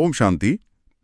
ओम शांति।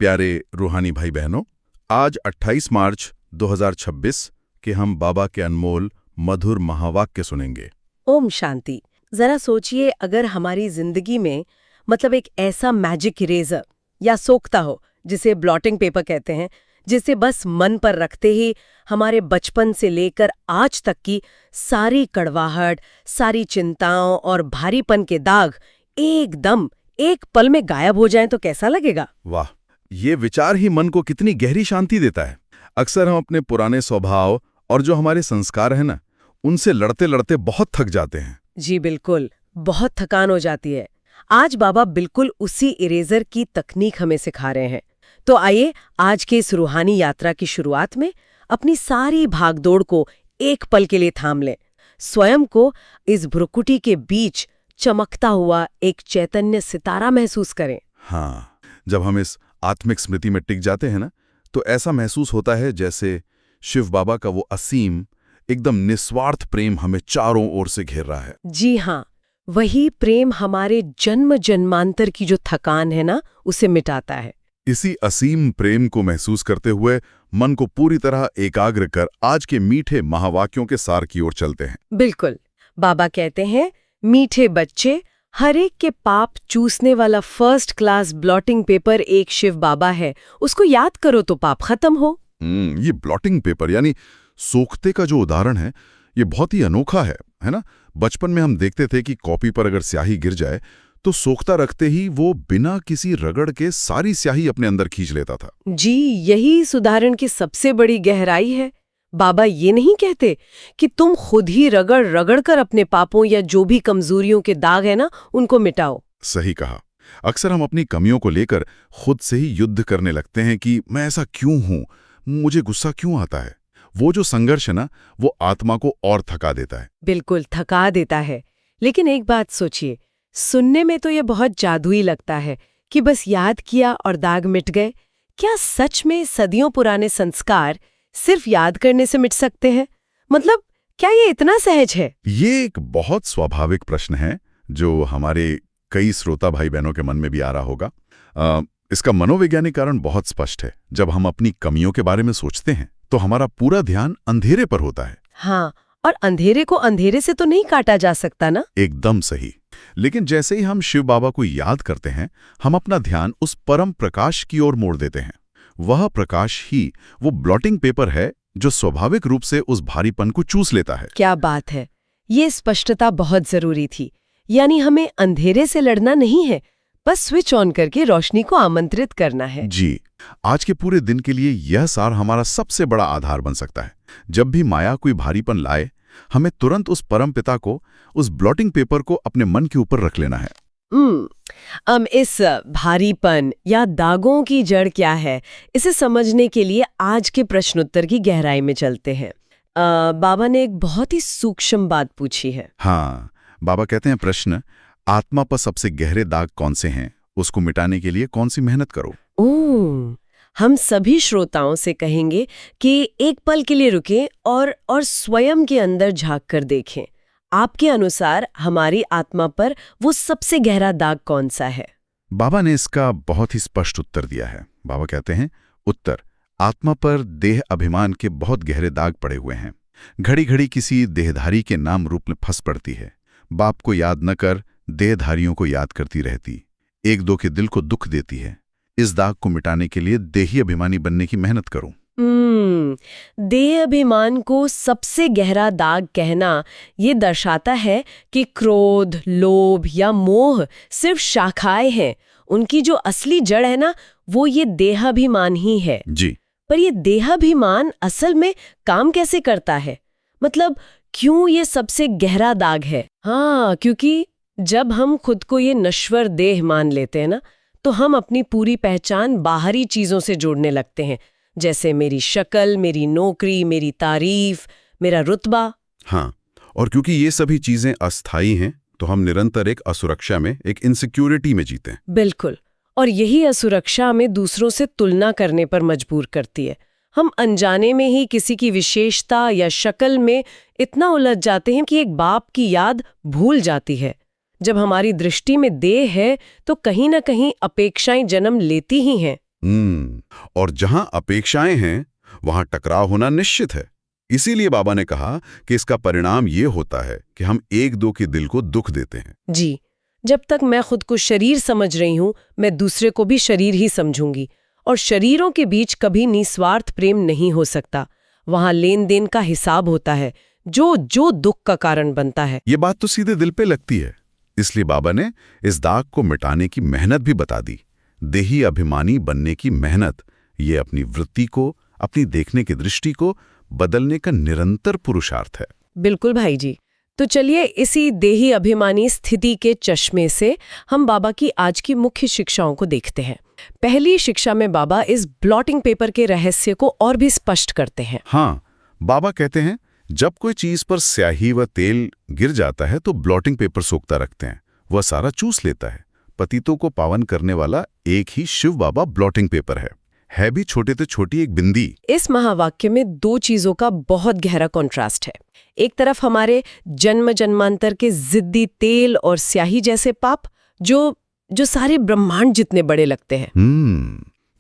प्यारे रूहानी भाई बहनों, आज 28 मार्च 2026 के हम बाबा के अनमोल मधुर महावाक्य सुनेंगे। ओम शांति। जरा सोचिए, अगर हमारी जिंदगी में एक ऐसा मैजिक इरेजर या सोखता हो, जिसे ब्लॉटिंग पेपर कहते हैं, जिसे बस मन पर रखते ही हमारे बचपन से लेकर आज तक की सारी कड़वाहट, सारी चिंताओं और भारीपन के दाग एकदम एक पल में गायब हो जाएं तो कैसा लगेगा? वाह, ये विचार ही मन को कितनी गहरी शांति देता है। अक्सर हम अपने पुराने स्वभाव और जो हमारे संस्कार हैं ना, उनसे लड़ते लड़ते बहुत थक जाते हैं। जी बिल्कुल, बहुत थकान हो जाती है। आज बाबा बिल्कुल उसी इरेजर की तकनीक हमें सिखा रहे हैं। तो आइए आज के इस रूहानी यात्रा की शुरुआत में अपनी सारी भागदौड़ को एक पल के लिए थाम लें। स्वयं को इस भ्रुकुटी के बीच चमकता हुआ एक चैतन्य सितारा महसूस करें। हाँ, जब हम इस आत्मिक स्मृति में टिक जाते हैं ना, तो ऐसा महसूस होता है जैसे शिव बाबा का वो असीम, एकदम निस्वार्थ प्रेम हमें चारों ओर से घेर रहा है। जी हाँ, वही प्रेम हमारे जन्म जन्मांतर की जो थकान है ना, उसे मिटाता है। इसी असीम प्रेम को महसूस करते हुए मन को पूरी तरह एकाग्र कर आज के मीठे महावाक्यों के सार की ओर चलते हैं। बिल्कुल। बाबा कहते हैं, मीठे बच्चे, हर एक के पाप चूसने वाला फर्स्ट क्लास ब्लॉटिंग पेपर एक शिव बाबा है, उसको याद करो तो पाप खत्म हो। ये ब्लॉटिंग पेपर यानी सोखते का जो उदाहरण है, ये बहुत ही अनोखा है ना? बचपन में हम देखते थे कि कॉपी पर अगर स्याही गिर जाए तो सोखता रखते ही वो बिना किसी रगड़ के सारी स्याही अपने अंदर खींच लेता था। जी, यही इस उदाहरण की सबसे बड़ी गहराई है। बाबा ये नहीं कहते कि तुम खुद ही रगड़ रगड़ कर अपने पापों या जो भी कमजोरियों के दाग है ना, उनको मिटाओ। सही कहा। अक्सर हम अपनी कमियों को लेकर खुद से ही युद्ध करने लगते हैं कि मैं ऐसा क्यों हूं, मुझे गुस्सा क्यों आता है। वो जो संघर्ष है ना, वो आत्मा को और थका देता है। बिल्कुल थका देता है। लेकिन एक बात सोचिए, सुनने में तो ये बहुत जादुई लगता है कि बस याद किया और दाग मिट गए। क्या सच में सदियों पुराने संस्कार सिर्फ याद करने से मिट सकते हैं? क्या ये इतना सहज है? ये एक बहुत स्वाभाविक प्रश्न है जो हमारे कई श्रोता भाई बहनों के मन में भी आ रहा होगा। इसका मनोवैज्ञानिक कारण बहुत स्पष्ट है। जब हम अपनी कमियों के बारे में सोचते हैं तो हमारा पूरा ध्यान अंधेरे पर होता है। हाँ, और अंधेरे को अंधेरे से तो नहीं काटा जा सकता ना? एकदम सही। लेकिन जैसे ही हम शिव बाबा को याद करते हैं, हम अपना ध्यान उस परम प्रकाश की ओर मोड़ देते हैं। वह प्रकाश ही वो ब्लॉटिंग पेपर है जो स्वाभाविक रूप से उस भारीपन को चूस लेता है। क्या बात है! ये स्पष्टता बहुत जरूरी थी। यानी हमें अंधेरे से लड़ना नहीं है, बस स्विच ऑन करके रोशनी को आमंत्रित करना है। जी, आज के पूरे दिन के लिए यह सार हमारा सबसे बड़ा आधार बन सकता है। जब भी माया कोई भारीपन लाए, हमें तुरंत उस परम पिता को, उस ब्लॉटिंग पेपर को अपने मन के ऊपर रख लेना है। इस भारीपन या दागों की जड़ क्या है, इसे समझने के लिए आज के प्रश्नोत्तर की गहराई में चलते हैं। बाबा ने एक बहुत ही सूक्ष्म बात पूछी है। हाँ, बाबा कहते हैं, प्रश्न, आत्मा पर सबसे गहरे दाग कौन से हैं, उसको मिटाने के लिए कौन सी मेहनत करो? हम सभी श्रोताओं से कहेंगे कि एक पल के लिए रुकें और स्वयं के अंदर झांक कर देखें। आपके अनुसार हमारी आत्मा पर वो सबसे गहरा दाग कौन सा है? बाबा ने इसका बहुत ही स्पष्ट उत्तर दिया है। बाबा कहते हैं, उत्तर, आत्मा पर देह अभिमान के बहुत गहरे दाग पड़े हुए हैं। घड़ी घड़ी किसी देहधारी के नाम रूप में फंस पड़ती है। बाप को याद न कर देहधारियों को याद करती रहती, एक दो के दिल को दुख देती है। इस दाग को मिटाने के लिए देही अभिमानी बनने की मेहनत करो। देह अभिमान को सबसे गहरा दाग कहना ये दर्शाता है कि क्रोध, लोभ या मोह सिर्फ शाखाएं हैं। उनकी जो असली जड़ है ना, वो ये देहाभिमान ही है। जी। पर ये देहाभिमान असल में काम कैसे करता है? क्यों ये सबसे गहरा दाग है? हाँ, क्योंकि जब हम खुद को ये नश्वर देह मान लेते हैं ना, तो हम अपनी पूरी पहचान बाहरी चीजों से जोड़ने लगते हैं, जैसे मेरी शक्ल, मेरी नौकरी, मेरी तारीफ, मेरा रुतबा। हाँ, और क्योंकि ये सभी चीजें अस्थायी हैं, तो हम निरंतर एक असुरक्षा में, एक इनसिक्योरिटी में जीते हैं। बिल्कुल, और यही असुरक्षा हमें दूसरों से तुलना करने पर मजबूर करती है। हम अनजाने में ही किसी की विशेषता या शक्ल में इतना उलझ जाते हैं कि एक बाप की याद भूल जाती है। जब हमारी दृष्टि में देह है तो कहीं ना कहीं अपेक्षाएं जन्म लेती ही हैं। और जहां अपेक्षाएं हैं वहां टकराव होना निश्चित है। इसीलिए बाबा ने कहा कि इसका परिणाम ये होता है कि हम एक दो के दिल को दुख देते हैं। जी, जब तक मैं खुद को शरीर समझ रही हूं, मैं दूसरे को भी शरीर ही समझूंगी, और शरीरों के बीच कभी निस्वार्थ प्रेम नहीं हो सकता। वहां लेन देन का हिसाब होता है, जो जो दुख का कारण बनता है। ये बात तो सीधे दिल पे लगती है। इसलिए बाबा ने इस दाग को मिटाने की मेहनत भी बता दी। देही अभिमानी बनने की मेहनत, ये अपनी वृत्ति को, अपनी देखने की दृष्टि को बदलने का निरंतर पुरुषार्थ है। बिल्कुल भाई जी। तो चलिए इसी देही अभिमानी स्थिति के चश्मे से हम बाबा की आज की मुख्य शिक्षाओं को देखते हैं। पहली शिक्षा में बाबा इस ब्लॉटिंग पेपर के रहस्य को और भी स्पष्ट करते हैं। हाँ, बाबा कहते हैं जब कोई चीज पर स्याही व तेल गिर जाता है तो ब्लॉटिंग पेपर सोखता रखते हैं, वह सारा चूस लेता है। पतितों को पावन करने वाला एक ही शिव बाबा ब्लॉटिंग पेपर है भी छोटे से छोटी एक बिंदी। इस महावाक्य में दो चीजों का बहुत गहरा कॉन्ट्रास्ट है। एक तरफ हमारे जन्म जन्मांतर के जिद्दी तेल और स्याही जैसे पाप, जो सारे ब्रह्मांड जितने बड़े लगते हैं।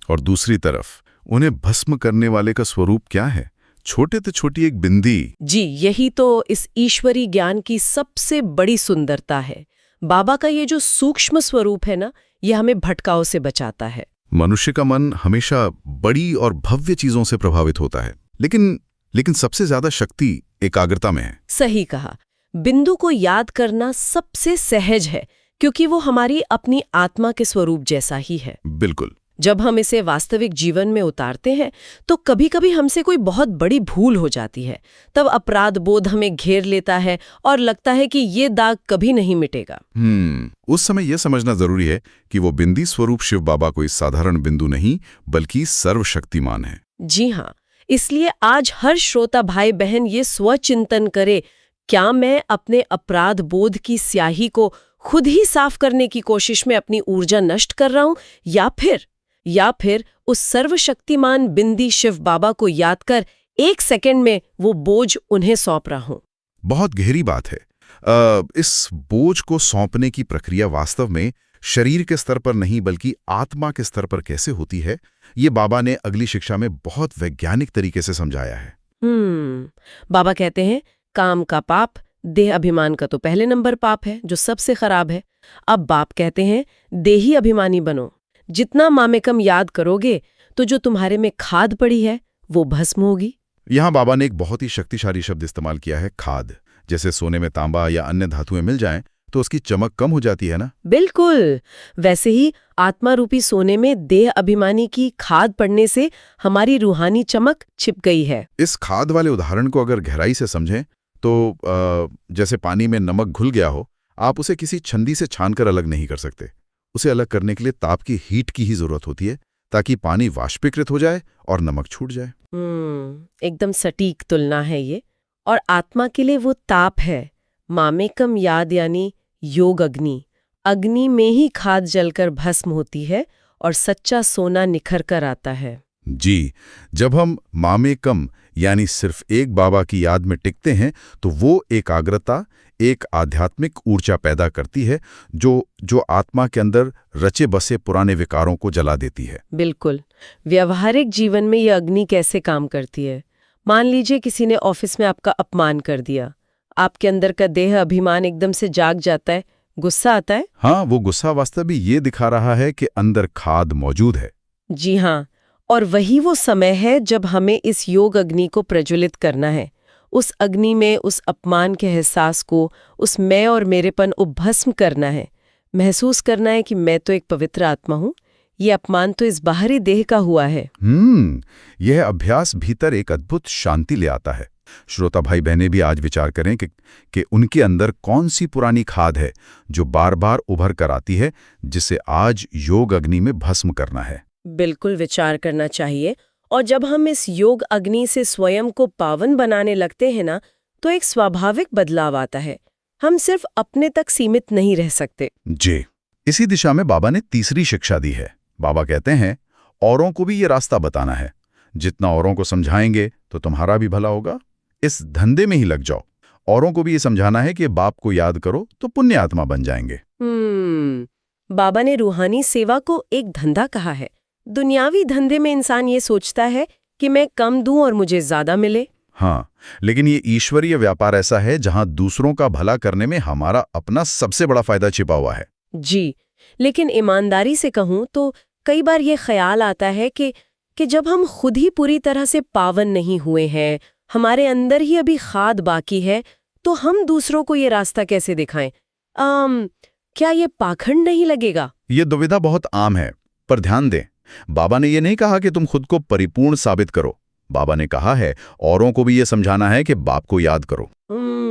और दूसरी तरफ उन्हें भस्म करने वाले का स्वरूप क्या है? छोटे से छोटी एक बिंदी। जी, यही तो इस ईश्वरी ज्ञान की सबसे बड़ी सुंदरता है। बाबा का ये जो सूक्ष्म स्वरूप है ना, ये हमें भटकाव से बचाता है। मनुष्य का मन हमेशा बड़ी और भव्य चीजों से प्रभावित होता है, लेकिन सबसे ज्यादा शक्ति एकाग्रता में है। सही कहा। बिंदु को याद करना सबसे सहज है, क्योंकि वो हमारी अपनी आत्मा के स्वरूप जैसा ही है। बिल्कुल। जब हम इसे वास्तविक जीवन में उतारते हैं तो कभी-कभी हमसे कोई बहुत बड़ी भूल हो जाती है। तब अपराध बोध हमें घेर लेता है और लगता है कि ये दाग कभी नहीं मिटेगा। उस समय यह समझना जरूरी है कि वो बिंदी स्वरूप शिव बाबा कोई साधारण बिंदु नहीं, बल्कि सर्वशक्तिमान है। जी हाँ, इसलिए आज हर श्रोता भाई बहन ये स्वचिंतन करे, क्या मैं अपने अपराध बोध की स्याही को खुद ही साफ करने की कोशिश में अपनी ऊर्जा नष्ट कर रहा हूं, या फिर उस सर्वशक्तिमान बिंदी शिव बाबा को याद कर एक सेकंड में वो बोझ उन्हें सौंप रहा हूं। बहुत गहरी बात है। इस बोझ को सौंपने की प्रक्रिया वास्तव में शरीर के स्तर पर नहीं, बल्कि आत्मा के स्तर पर कैसे होती है, ये बाबा ने अगली शिक्षा में बहुत वैज्ञानिक तरीके से समझाया है। बाबा कहते हैं काम का पाप देह अभिमान का तो पहले नंबर पाप है, जो सबसे खराब है। अब बाप कहते हैं देही अभिमानी बनो। जितना मामेकम याद करोगे तो जो तुम्हारे में खाद पड़ी है वो भस्म होगी। यहाँ बाबा ने एक बहुत ही शक्तिशाली शब्द इस्तेमाल किया है, खाद। जैसे सोने में तांबा या अन्य धातुएं मिल जाएं तो उसकी चमक कम हो जाती है ना। बिल्कुल, वैसे ही आत्मा रूपी सोने में देह अभिमानी की खाद पड़ने से हमारी रूहानी चमक छिप गई है। इस खाद वाले उदाहरण को अगर गहराई से समझें तो जैसे पानी में नमक घुल गया हो, आप उसे किसी छन्नी से छानकर अलग नहीं कर सकते। उसे अलग करने के लिए ताप की हीट की ही जरूरत होती है, ताकि पानी वाष्पीकृत हो जाए और नमक छूट जाए। एकदम सटीक तुलना है ये। और आत्मा के लिए वो ताप है मामेकम याद, यानी योग अग्नि। अग्नि में ही खाद जलकर भस्म होती है और सच्चा सोना निखर कर आता है। जी, जब हम मामेकम यानी सिर्फ एक बाबा की याद में टिकते हैं तो वो एकाग्रता, एक आध्यात्मिक ऊर्जा पैदा करती है जो आत्मा के अंदर रचे बसे पुराने विकारों को जला देती है। बिल्कुल। व्यवहारिक जीवन में ये अग्नि कैसे काम करती है? मान लीजिए किसी ने ऑफिस में आपका अपमान कर दिया, आपके अंदर का देह अभिमान एकदम से जाग जाता है, गुस्सा आता है। हाँ, वो गुस्सा वास्तव में ये दिखा रहा है कि अंदर खाद मौजूद है। जी हाँ, और वही वो समय है जब हमें इस योग अग्नि को प्रज्वलित करना है। उस अग्नि में उस अपमान के एहसास को, उस मैं और मेरेपन को भस्म करना है। महसूस करना है कि मैं तो एक पवित्र आत्मा हूँ, ये अपमान तो इस बाहरी देह का हुआ है। यह अभ्यास भीतर एक अद्भुत शांति ले आता है। श्रोता भाई बहनें भी आज विचार करें कि उनके अंदर कौन सी पुरानी खाद है जो बार बार उभर कर आती है, जिसे आज योग अग्नि में भस्म करना है। बिल्कुल विचार करना चाहिए। और जब हम इस योग अग्नि से स्वयं को पावन बनाने लगते हैं ना, तो एक स्वाभाविक बदलाव आता है। हम सिर्फ अपने तक सीमित नहीं रह सकते। जी, इसी दिशा में बाबा ने तीसरी शिक्षा दी है। बाबा कहते हैं औरों को भी ये रास्ता बताना है। जितना औरों को समझाएंगे तो तुम्हारा भी भला होगा। इस धंधे में ही लग जाओ औरों को भी ये समझाना है कि बाप को याद करो तो पुण्य आत्मा बन जाएंगे। बाबा ने रूहानी सेवा को एक धंधा कहा है। दुनियावी धंधे में इंसान ये सोचता है कि मैं कम दूं और मुझे ज्यादा मिले। हाँ, लेकिन ये ईश्वरीय व्यापार ऐसा है जहां दूसरों का भला करने में हमारा अपना सबसे बड़ा फायदा छिपा हुआ है। जी, लेकिन ईमानदारी से कहूं तो कई बार ये ख्याल आता है कि जब हम खुद ही पूरी तरह से पावन नहीं हुए हैं, हमारे अंदर ही अभी खाद बाकी है, तो हम दूसरों को ये रास्ता कैसे दिखाएं? क्या ये पाखंड नहीं लगेगा? ये दुविधा बहुत आम है, पर ध्यान दें, बाबा ने ये नहीं कहा कि तुम खुद को परिपूर्ण साबित करो। बाबा ने कहा है औरों को भी ये समझाना है कि बाप को याद करो।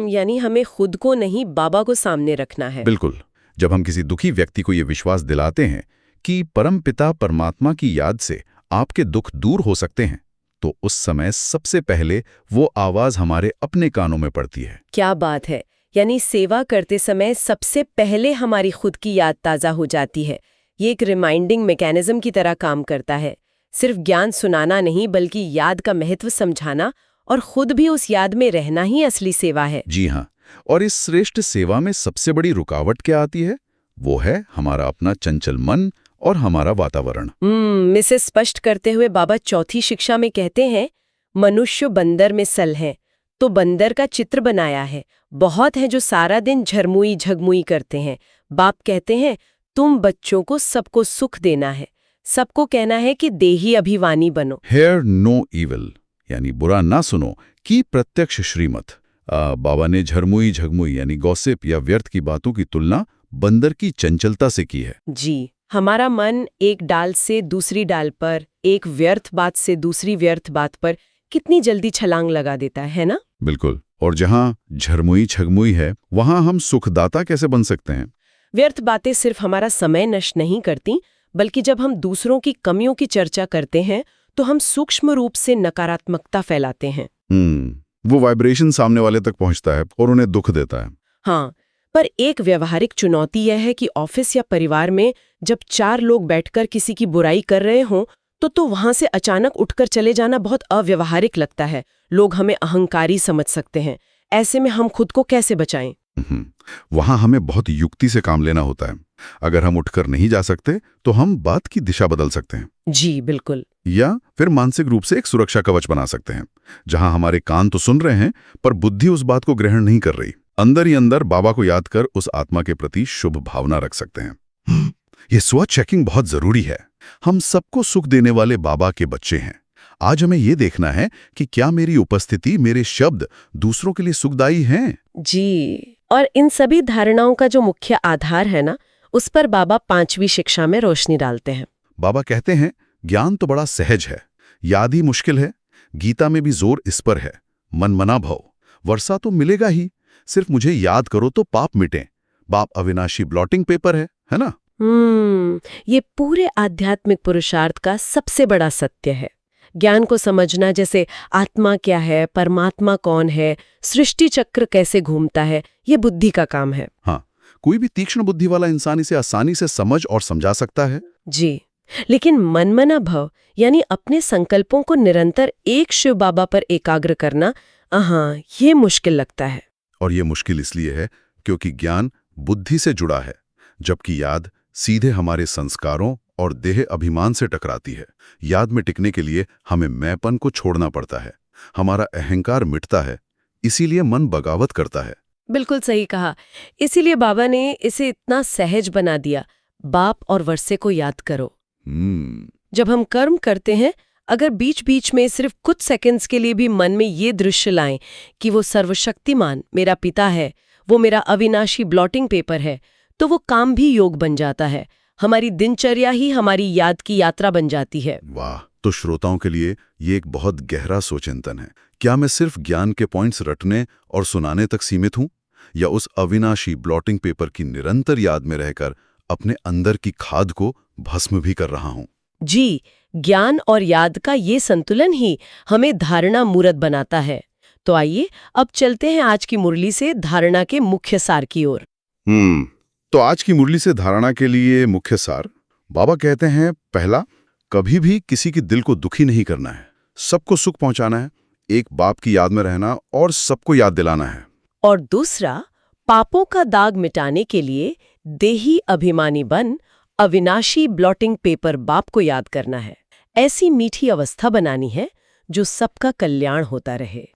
यानी हमें खुद को नहीं, बाबा को सामने रखना है। बिल्कुल। जब हम किसी दुखी व्यक्ति को ये विश्वास दिलाते हैं कि परमपिता परमात्मा की याद से आपके दुख दूर हो सकते हैं, तो उस समय सबसे पहले वो आवाज हमारे अपने कानों में पड़ती है। क्या बात है! यानी सेवा करते समय सबसे पहले हमारी खुद की याद ताज़ा हो जाती है। ये एक रिमाइंडिंग मैकेनिज्म की तरह काम करता है। सिर्फ ज्ञान सुनाना नहीं, बल्कि याद का महत्व समझाना और खुद भी उस याद में रहना ही असली सेवा है। जी हाँ, और इस श्रेष्ठ सेवा में सबसे बड़ी रुकावट क्या आती है? वो है हमारा अपना चंचल मन और हमारा वातावरण। इसे स्पष्ट करते हुए बाबा चौथी शिक्षा में कहते हैं, मनुष्य बंदर में सल है, तो बंदर का चित्र बनाया है। बहुत है जो सारा दिन झरमुई झगमुई करते हैं। बाप कहते हैं, तुम बच्चों को सबको सुख देना है, सबको कहना है कि देही अभिमानी बनो। हेयर नो इविल, यानी बुरा ना सुनो, कि प्रत्यक्ष श्रीमत। बाबा ने झरमुई झगमुई यानी गॉसिप या व्यर्थ की बातों की तुलना बंदर की चंचलता से की है। जी, हमारा मन एक डाल से दूसरी डाल पर, एक व्यर्थ बात से दूसरी व्यर्थ बात पर कितनी जल्दी छलांग लगा देता है ना? बिल्कुल। और जहां झरमुई छगमुई है, वहां हम सुखदाता कैसे बन सकते हैं? व्यर्थ बातें सिर्फ हमारा समय नष्ट नहीं करती, बल्कि जब हम दूसरों की कमियों की चर्चा करते हैं तो हम सूक्ष्म रूप से नकारात्मकता फैलाते हैं। वो वाइब्रेशन सामने वाले तक पहुंचता है और उन्हें दुख देता है। हाँ, पर एक व्यवहारिक चुनौती यह है कि ऑफिस या परिवार में जब 4 लोग बैठकर किसी की बुराई कर रहे हों तो वहां से अचानक उठकर चले जाना बहुत अव्यवहारिक लगता है। लोग हमें अहंकारी समझ सकते हैं। ऐसे में हम खुद को कैसे बचाएं? वहां हमें बहुत युक्ति से काम लेना होता है। अगर हम उठकर नहीं जा सकते तो हम बात की दिशा बदल सकते हैं। जी बिल्कुल। या फिर मानसिक रूप से एक सुरक्षा कवच बना सकते हैं, जहां हमारे कान तो सुन रहे हैं पर बुद्धि उस बात को ग्रहण नहीं कर रही। अंदर ही अंदर बाबा को याद कर उस आत्मा के प्रति शुभ भावना रख सकते हैं। ये स्व चेकिंग बहुत जरूरी है। हम सबको सुख देने वाले बाबा के बच्चे हैं। आज हमें ये देखना है कि क्या मेरी उपस्थिति, मेरे शब्द दूसरों के लिए सुखदायी हैं। जी, और इन सभी धारणाओं का जो मुख्य आधार है ना, उस पर बाबा 5वीं शिक्षा में रोशनी डालते हैं। बाबा कहते हैं, ज्ञान तो बड़ा सहज है, याद ही मुश्किल है। गीता में भी जोर इस पर है, मन मना भव, वर्षा तो मिलेगा ही, सिर्फ मुझे याद करो तो पाप मिटें। बाप अविनाशी ब्लॉटिंग पेपर है ना? ये पूरे आध्यात्मिक पुरुषार्थ का सबसे बड़ा सत्य है। ज्ञान को समझना, जैसे आत्मा क्या है, परमात्मा कौन है, सृष्टि चक्र कैसे घूमता है, ये बुद्धि का काम है। हाँ, कोई भी तीक्ष्ण बुद्धि वाला इंसान इसे आसानी से समझ और समझा सकता है। जी, लेकिन मनमना भव यानी अपने संकल्पों को निरंतर एक शिव बाबा पर एकाग्र करना, ये मुश्किल लगता है। और ये मुश्किल इसलिए है क्योंकि ज्ञान बुद्धि से जुड़ा है, जबकि याद सीधे हमारे संस्कारों और देह अभिमान से टकराती है। याद में टिकने के लिए हमें मैंपन को छोड़ना पड़ता है, हमारा अहंकार मिटता है, इसीलिए मन बगावत करता है। बिल्कुल सही कहा। इसीलिए बाबा ने इसे इतना सहज बना दिया, बाप और वर्षे को याद करो। जब हम कर्म करते हैं, अगर बीच बीच में सिर्फ कुछ सेकंड्स के लिए भी मन में ये दृश्य लाएं कि वो सर्वशक्तिमान मेरा पिता है, वो मेरा अविनाशी ब्लॉटिंग पेपर है, तो वो काम भी योग बन जाता है। हमारी दिनचर्या ही हमारी याद की यात्रा बन जाती है। वाह! तो श्रोताओं के लिए ये एक बहुत गहरा सोचिंतन है। क्या मैं सिर्फ ज्ञान के पॉइंट्स रटने और सुनाने तक सीमित हूं, या उस अविनाशी ब्लॉटिंग पेपर की निरंतर याद में रहकर अपने अंदर की खाद को भस्म भी कर रहा हूं? जी, ज्ञान और याद का ये संतुलन ही हमें धारणा मूर्त बनाता है। तो आइए अब चलते हैं आज की मुरली से धारणा के मुख्य सार की ओर। तो आज की मुरली से धारणा के लिए मुख्य सार, बाबा कहते हैं, पहला, कभी भी किसी के दिल को दुखी नहीं करना है, सबको सुख पहुंचाना है, एक बाप की याद में रहना और सबको याद दिलाना है। और दूसरा, पापों का दाग मिटाने के लिए देही अभिमानी बन अविनाशी ब्लॉटिंग पेपर बाप को याद करना है। ऐसी मीठी अवस्था बनानी है जो सबका कल्याण होता रहे।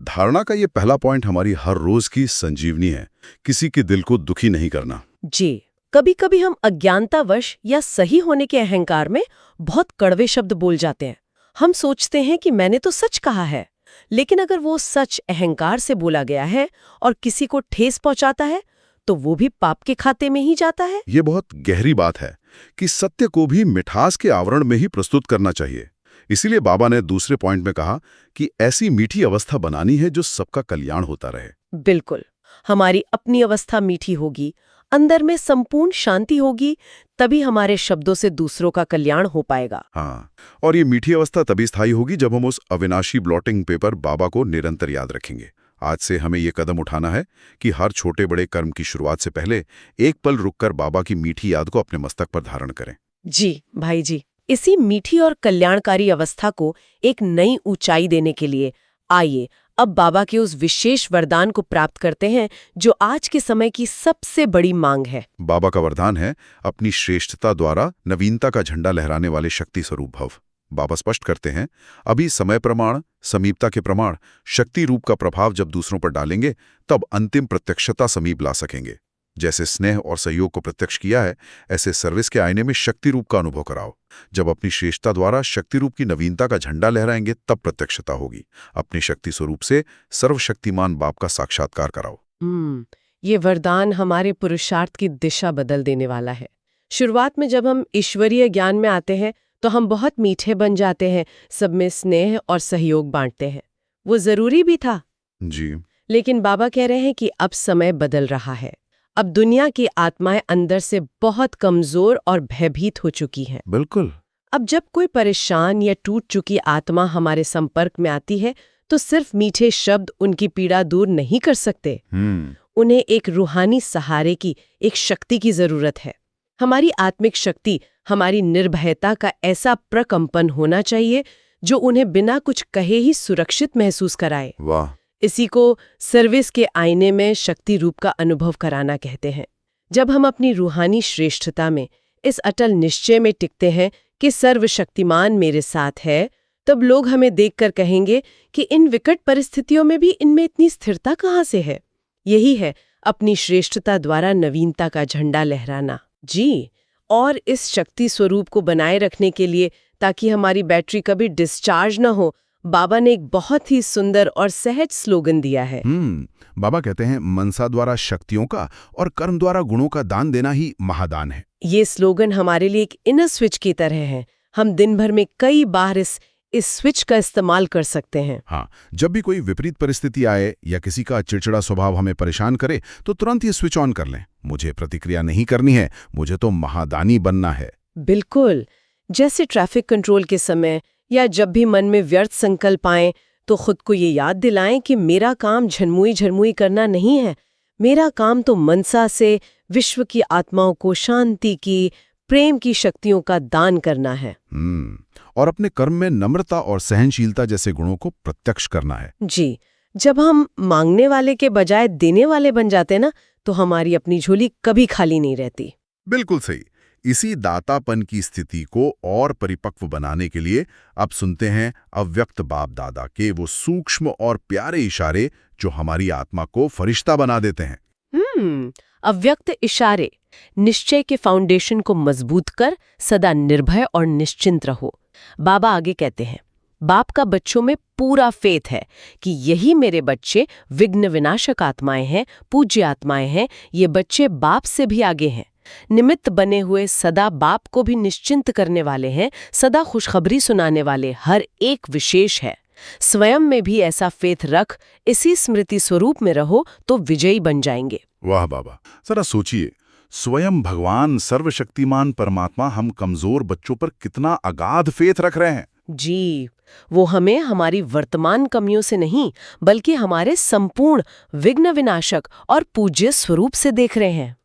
धारणा का ये पहला पॉइंट हमारी हर रोज की संजीवनी है, किसी के दिल को दुखी नहीं करना। जी, कभी-कभी हम अज्ञानतावश या सही होने के अहंकार में बहुत कड़वे शब्द बोल जाते हैं। हम सोचते हैं कि मैंने तो सच कहा है, लेकिन अगर वो सच अहंकार से बोला गया है और किसी को ठेस पहुंचाता है, तो वो भी पाप के खाते में ही जाता है। ये बहुत गहरी बात है कि सत्य को भी मिठास के आवरण में ही प्रस्तुत करना चाहिए। इसीलिए बाबा ने दूसरे पॉइंट में कहा कि ऐसी मीठी अवस्था बनानी है जो सबका कल्याण होता रहे। बिल्कुल, हमारी अपनी अवस्था मीठी होगी, अंदर में संपूर्ण शांति होगी, तभी हमारे शब्दों से दूसरों का कल्याण हो पाएगा। हाँ, और ये मीठी अवस्था तभी स्थायी होगी जब हम उस अविनाशी ब्लॉटिंग पेपर बाबा को निरंतर याद रखेंगे। आज से हमें ये कदम उठाना है कि हर छोटे बड़े कर्म की शुरुआत से पहले एक पल रुककर बाबा की मीठी याद को अपने मस्तक पर धारण करें। जी भाई जी, इसी मीठी और कल्याणकारी अवस्था को एक नई ऊंचाई देने के लिए आइए अब बाबा के उस विशेष वरदान को प्राप्त करते हैं जो आज के समय की सबसे बड़ी मांग है। बाबा का वरदान है अपनी श्रेष्ठता द्वारा नवीनता का झंडा लहराने वाले शक्ति स्वरूप भव। बाबा स्पष्ट करते हैं, अभी समय प्रमाण, समीपता के प्रमाण, शक्ति रूप का प्रभाव जब दूसरों पर डालेंगे तब अंतिम प्रत्यक्षता समीप ला सकेंगे। जैसे स्नेह और सहयोग को प्रत्यक्ष किया है, ऐसे सर्विस के आईने में शक्ति रूप का अनुभव कराओ। जब अपनी श्रेष्ठता द्वारा शक्ति रूप की नवीनता का झंडा लहराएंगे तब प्रत्यक्षता होगी। अपनी शक्ति स्वरूप से सर्वशक्तिमान बाप का साक्षात्कार कराओ। ये वरदान हमारे पुरुषार्थ की दिशा बदल देने वाला है। शुरुआत में जब हम ईश्वरीय ज्ञान में आते हैं तो हम बहुत मीठे बन जाते हैं, सब में स्नेह और सहयोग बांटते हैं। वो जरूरी भी था जी, लेकिन बाबा कह रहे हैं कि अब समय बदल रहा है। अब दुनिया की आत्माएं अंदर से बहुत कमजोर और भयभीत हो चुकी हैं। बिल्कुल। अब जब कोई परेशान या टूट चुकी आत्मा हमारे संपर्क में आती है तो सिर्फ मीठे शब्द उनकी पीड़ा दूर नहीं कर सकते। उन्हें एक रूहानी सहारे की, एक शक्ति की जरूरत है। हमारी आत्मिक शक्ति, हमारी निर्भयता का ऐसा प्रकंपन होना चाहिए जो उन्हें बिना कुछ कहे ही सुरक्षित महसूस कराए। वाह! इसी को सर्विस के आईने में शक्ति रूप का अनुभव कराना कहते हैं। जब हम अपनी रूहानी श्रेष्ठता में, इस अटल निश्चय में टिकते हैं कि सर्वशक्तिमान मेरे साथ है, तब लोग हमें देखकर कहेंगे कि इन विकट परिस्थितियों में भी इनमें इतनी स्थिरता कहाँ से है। यही है अपनी श्रेष्ठता द्वारा नवीनता का झंडा लहराना। जी, और इस शक्ति स्वरूप को बनाए रखने के लिए, ताकि हमारी बैटरी कभी डिस्चार्ज न हो, बाबा ने एक बहुत ही सुंदर और सहज स्लोगन दिया है। बाबा कहते हैं, मनसा द्वारा शक्तियों का और कर्म द्वारा गुणों का दान देना ही महादान है। ये स्लोगन हमारे लिए एक इनर स्विच की तरह है। हम दिन भर में कई बार इस स्विच का इस्तेमाल कर सकते हैं। हाँ, जब भी कोई विपरीत परिस्थिति आए या किसी का चिड़चिड़ा स्वभाव हमें परेशान करे तो तुरंत ये स्विच ऑन कर लें। मुझे प्रतिक्रिया नहीं करनी है, मुझे तो महादानी बनना है। बिल्कुल, जैसे ट्रैफिक कंट्रोल के समय या जब भी मन में व्यर्थ संकल्प आए तो खुद को ये याद दिलाएं कि मेरा काम झरमुई झरमुई करना नहीं है। मेरा काम तो मनसा से विश्व की आत्माओं को शांति की, प्रेम की शक्तियों का दान करना है। और अपने कर्म में नम्रता और सहनशीलता जैसे गुणों को प्रत्यक्ष करना है। जी, जब हम मांगने वाले के बजाय देने वाले बन जाते ना, तो हमारी अपनी झोली कभी खाली नहीं रहती। बिल्कुल सही। इसी दातापन की स्थिति को और परिपक्व बनाने के लिए अब सुनते हैं अव्यक्त बाप दादा के वो सूक्ष्म और प्यारे इशारे जो हमारी आत्मा को फरिश्ता बना देते हैं। अव्यक्त इशारे। निश्चय के फाउंडेशन को मजबूत कर सदा निर्भय और निश्चिंत रहो। बाबा आगे कहते हैं, बाप का बच्चों में पूरा फेथ है कि यही मेरे बच्चे विघ्न विनाशक आत्माएं हैं, पूज्य आत्माएं हैं। ये बच्चे बाप से भी आगे हैं, निमित्त बने हुए, सदा बाप को भी निश्चिंत करने वाले हैं, सदा खुशखबरी सुनाने वाले, हर एक विशेष है। स्वयं में भी ऐसा फेथ रख, इसी स्मृति स्वरूप में रहो तो विजयी बन जाएंगे। वाह बाबा, जरा सोचिए, स्वयं भगवान सर्वशक्तिमान परमात्मा हम कमजोर बच्चों पर कितना अगाध फेथ रख रहे हैं। जी, वो हमें हमारी वर्तमान कमियों से नहीं, बल्कि हमारे संपूर्ण विघ्न विनाशक और पूज्य स्वरूप से देख रहे हैं।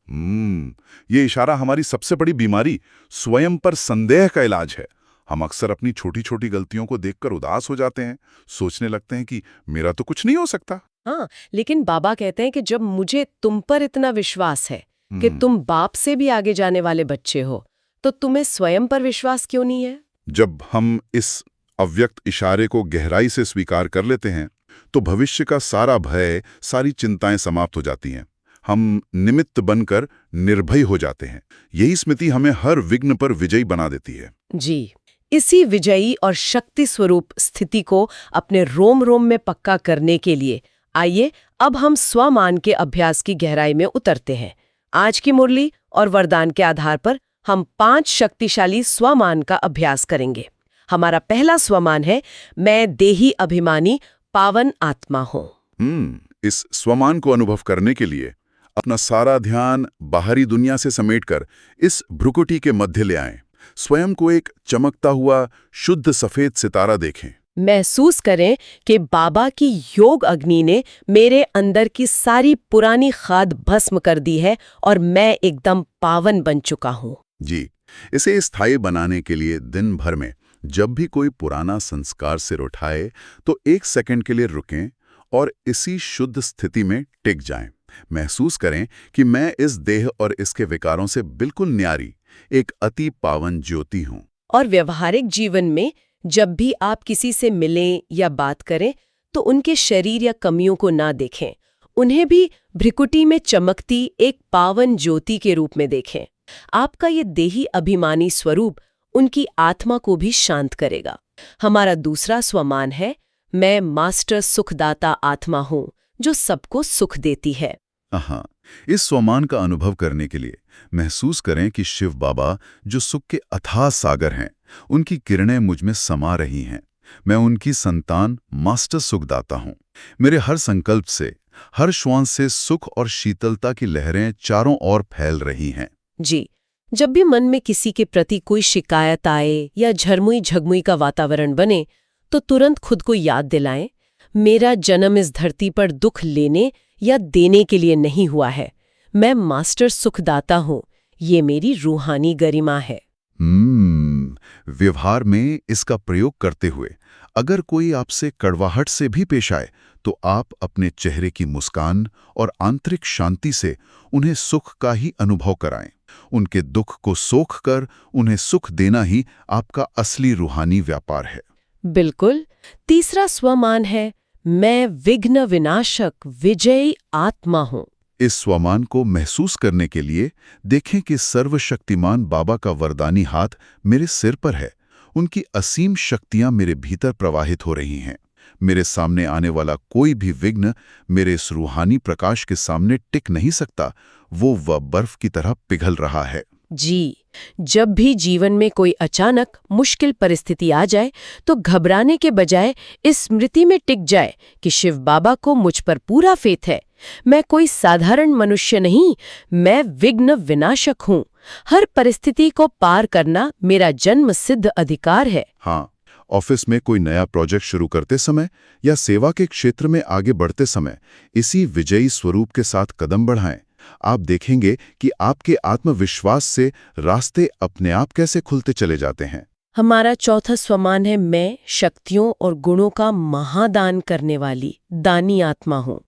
ये इशारा हमारी सबसे बड़ी बीमारी स्वयं पर संदेह का इलाज है। हम अक्सर अपनी छोटी छोटी गलतियों को देखकर उदास हो जाते हैं, सोचने लगते हैं कि मेरा तो कुछ नहीं हो सकता। हाँ, लेकिन बाबा कहते हैं कि जब मुझे तुम पर इतना विश्वास है कि तुम बाप से भी आगे जाने वाले बच्चे हो, तो तुम्हें स्वयं पर विश्वास क्यों नहीं है? जब हम इस अव्यक्त इशारे को गहराई से स्वीकार कर लेते हैं तो भविष्य का सारा भय, सारी चिंताएं समाप्त हो जाती हैं। हम निमित्त बनकर निर्भय हो जाते हैं। यही स्मृति हमें हर विघ्न पर विजयी बना देती है। जी, इसी विजयी और शक्ति स्वरूप स्थिति को अपने रोम रोम में पक्का करने के लिए आइए अब हम स्वमान के अभ्यास की गहराई में उतरते हैं। आज की मुरली और वरदान के आधार पर हम 5 शक्तिशाली स्वमान का अभ्यास करेंगे। हमारा पहला स्वमान है, मैं देही अभिमानी पावन आत्मा हूँ। इस स्वमान को अनुभव करने के लिए अपना सारा ध्यान बाहरी दुनिया से समेटकर इस भ्रुकुटी के मध्य ले आएं। स्वयं को एक चमकता हुआ शुद्ध सफेद सितारा देखें। महसूस करें कि बाबा की योग अग्नि ने मेरे अंदर की सारी पुरानी खाद भस्म कर दी है और मैं एकदम पावन बन चुका हूँ। जी, इसे स्थायी बनाने के लिए दिन भर में जब भी कोई पुराना संस्कार सिर उठाए तो 1 सेकंड के लिए रुकें और इसी शुद्ध स्थिति में टिक जाएं। महसूस करें कि मैं इस देह और इसके विकारों से बिल्कुल न्यारी एक अति पावन ज्योति हूँ। और व्यवहारिक जीवन में जब भी आप किसी से मिलें या बात करें तो उनके शरीर या कमियों को ना देखें, उन्हें भी भ्रिकुटी में चमकती एक पावन ज्योति के रूप में देखें। आपका ये देही अभिमानी स्वरूप उनकी आत्मा को भी शांत करेगा। हमारा दूसरा स्वमान है, मैं मास्टर सुखदाता आत्मा हूँ जो सबको सुख देती है। हाँ, इस स्वमान का अनुभव करने के लिए महसूस करें कि शिव बाबा जो सुख के अथाह सागर हैं, उनकी किरणें मुझ में समा रही हैं। मैं उनकी संतान मास्टर सुखदाता हूँ। मेरे हर संकल्प से, हर श्वास से सुख और शीतलता की लहरें चारों ओर फैल रही हैं। जी, जब भी मन में किसी के प्रति कोई शिकायत आए या झरमुई झगमुई का वातावरण बने तो तुरंत खुद को याद दिलाएं, मेरा जन्म इस धरती पर दुख लेने या देने के लिए नहीं हुआ है। मैं मास्टर सुखदाता हूँ, ये मेरी रूहानी गरिमा है। व्यवहार में इसका प्रयोग करते हुए अगर कोई आपसे कड़वाहट से भी पेश आए तो आप अपने चेहरे की मुस्कान और आंतरिक शांति से उन्हें सुख का ही अनुभव कराएं। उनके दुख को सोख कर उन्हें सुख देना ही आपका असली रूहानी व्यापार है। बिल्कुल। तीसरा स्वमान है, मैं विघ्न विनाशक विजयी आत्मा हूँ। इस स्वमान को महसूस करने के लिए देखें कि सर्वशक्तिमान बाबा का वरदानी हाथ मेरे सिर पर है। उनकी असीम शक्तियां मेरे भीतर प्रवाहित हो रही हैं। मेरे सामने आने वाला कोई भी विघ्न मेरे इस रूहानी प्रकाश के सामने टिक नहीं सकता। वो बर्फ की तरह पिघल रहा है। जी, जब भी जीवन में कोई अचानक मुश्किल परिस्थिति आ जाए तो घबराने के बजाय इस स्मृति में टिक जाए कि शिव बाबा को मुझ पर पूरा फेथ है। मैं कोई साधारण मनुष्य नहीं, मैं विघ्न विनाशक हूँ। हर परिस्थिति को पार करना मेरा जन्म सिद्ध अधिकार है। हाँ, ऑफिस में कोई नया प्रोजेक्ट शुरू करते समय या सेवा के क्षेत्र में आगे बढ़ते समय इसी विजयी स्वरूप के साथ कदम बढ़ाएं। आप देखेंगे कि आपके आत्मविश्वास से रास्ते अपने आप कैसे खुलते चले जाते हैं। हमारा चौथा स्वमान है, मैं शक्तियों और गुणों का महादान करने वाली दानी आत्मा हूँ।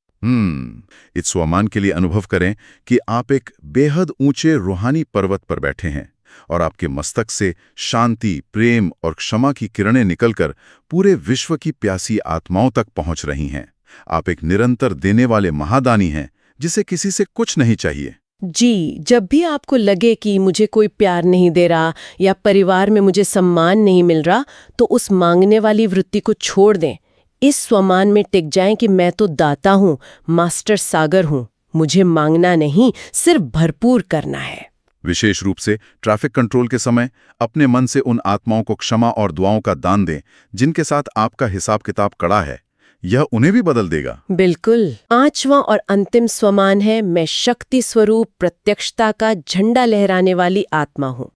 इस स्वमान के लिए अनुभव करें कि आप एक बेहद ऊंचे रूहानी पर्वत पर बैठे हैं और आपके मस्तक से शांति, प्रेम और क्षमा की किरणें निकलकर पूरे विश्व की प्यासी आत्माओं तक पहुंच रही हैं। आप एक निरंतर देने वाले महादानी हैं जिसे किसी से कुछ नहीं चाहिए। जी, जब भी आपको लगे कि मुझे कोई प्यार नहीं दे रहा या परिवार में मुझे सम्मान नहीं मिल रहा, तो उस मांगने वाली वृत्ति को छोड़ दें। इस स्वमान में टिक जाएं कि मैं तो दाता हूँ, मास्टर सागर हूँ। मुझे मांगना नहीं, सिर्फ भरपूर करना है। विशेष रूप से ट्रैफिक कंट्रोल के समय अपने मन से उन आत्माओं को क्षमा और दुआओं का दान दें जिनके साथ आपका हिसाब किताब कड़ा है। यह उन्हें भी बदल देगा। बिल्कुल। 5वां और अंतिम स्वमान है, मैं शक्ति स्वरूप प्रत्यक्षता का झंडा लहराने वाली आत्मा हूँ।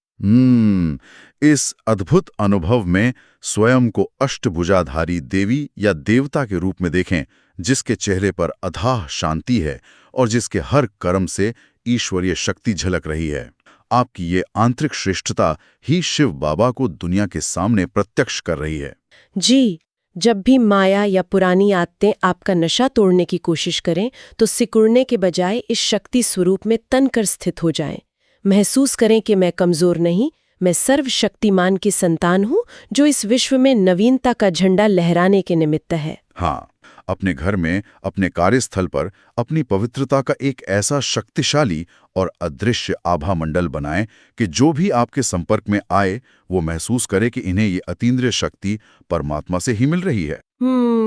इस अद्भुत अनुभव में स्वयं को अष्टभुजाधारी देवी या देवता के रूप में देखें, जिसके चेहरे पर अथाह शांति है और जिसके हर कर्म से ईश्वरीय शक्ति झलक रही है। आपकी ये आंतरिक श्रेष्ठता ही शिव बाबा को दुनिया के सामने प्रत्यक्ष कर रही है। जी, जब भी माया या पुरानी आदतें आपका नशा तोड़ने की कोशिश करें तो सिकुड़ने के बजाय इस शक्ति स्वरूप में तनकर स्थित हो जाएं। महसूस करें कि मैं कमजोर नहीं, मैं सर्वशक्तिमान की संतान हूं जो इस विश्व में नवीनता का झंडा लहराने के निमित्त है। हाँ, अपने घर में, अपने कार्यस्थल पर अपनी पवित्रता का एक ऐसा शक्तिशाली और अदृश्य आभा मंडल बनाएं कि जो भी आपके संपर्क में आए वो महसूस करे कि इन्हें ये अतीन्द्रिय शक्ति परमात्मा से ही मिल रही है।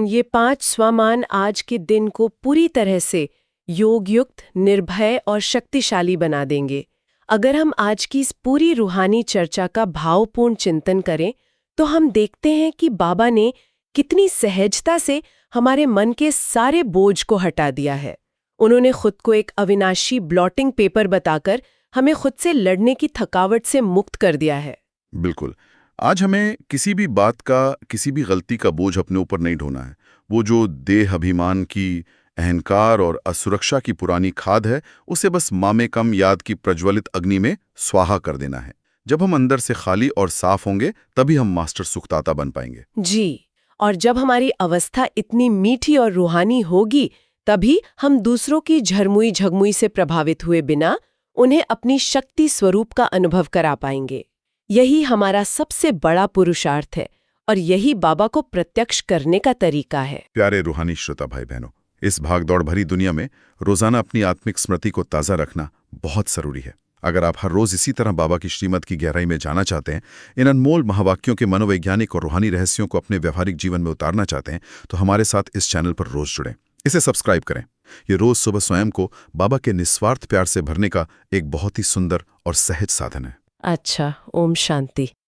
ये 5 स्वमान आज के दिन को पूरी तरह से योगयुक्त, निर्भय और शक्तिशाली बना देंगे। अगर हम आज की इस पूरी रूहानी चर्चा का भावपूर्ण चिंतन करें तो हम देखते हैं कि बाबा ने कितनी सहजता से हमारे मन के सारे बोझ को हटा दिया है। उन्होंने खुद को एक अविनाशी ब्लॉटिंग पेपर बताकर हमें खुद से लड़ने की थकावट से मुक्त कर दिया है। बिल्कुल। आज हमें किसी भी बात का, किसी भी गलती का बोझ अपने ऊपर नहीं ढोना है। वो जो देह अभिमान की, अहंकार और असुरक्षा की पुरानी खाद है, उसे बस मामे कम याद की प्रज्वलित अग्नि में स्वाहा कर देना है। जब हम अंदर से खाली और साफ होंगे तभी हम मास्टर सुखदाता बन पाएंगे। जी, और जब हमारी अवस्था इतनी मीठी और रूहानी होगी तभी हम दूसरों की झरमुई झगमुई से प्रभावित हुए बिना उन्हें अपनी शक्ति स्वरूप का अनुभव करा पाएंगे। यही हमारा सबसे बड़ा पुरुषार्थ है और यही बाबा को प्रत्यक्ष करने का तरीका है। प्यारे रूहानी श्रोता भाई बहनों, इस भागदौड़ भरी दुनिया में रोजाना अपनी आत्मिक स्मृति को ताज़ा रखना बहुत जरूरी है। अगर आप हर रोज इसी तरह बाबा की श्रीमत की गहराई में जाना चाहते हैं, इन अनमोल महावाक्यों के मनोवैज्ञानिक और रूहानी रहस्यों को अपने व्यवहारिक जीवन में उतारना चाहते हैं, तो हमारे साथ इस चैनल पर रोज जुड़ें। इसे सब्सक्राइब करें। ये रोज सुबह स्वयं को बाबा के निस्वार्थ प्यार से भरने का एक बहुत ही सुंदर और सहज साधन है। अच्छा, ओम शांति।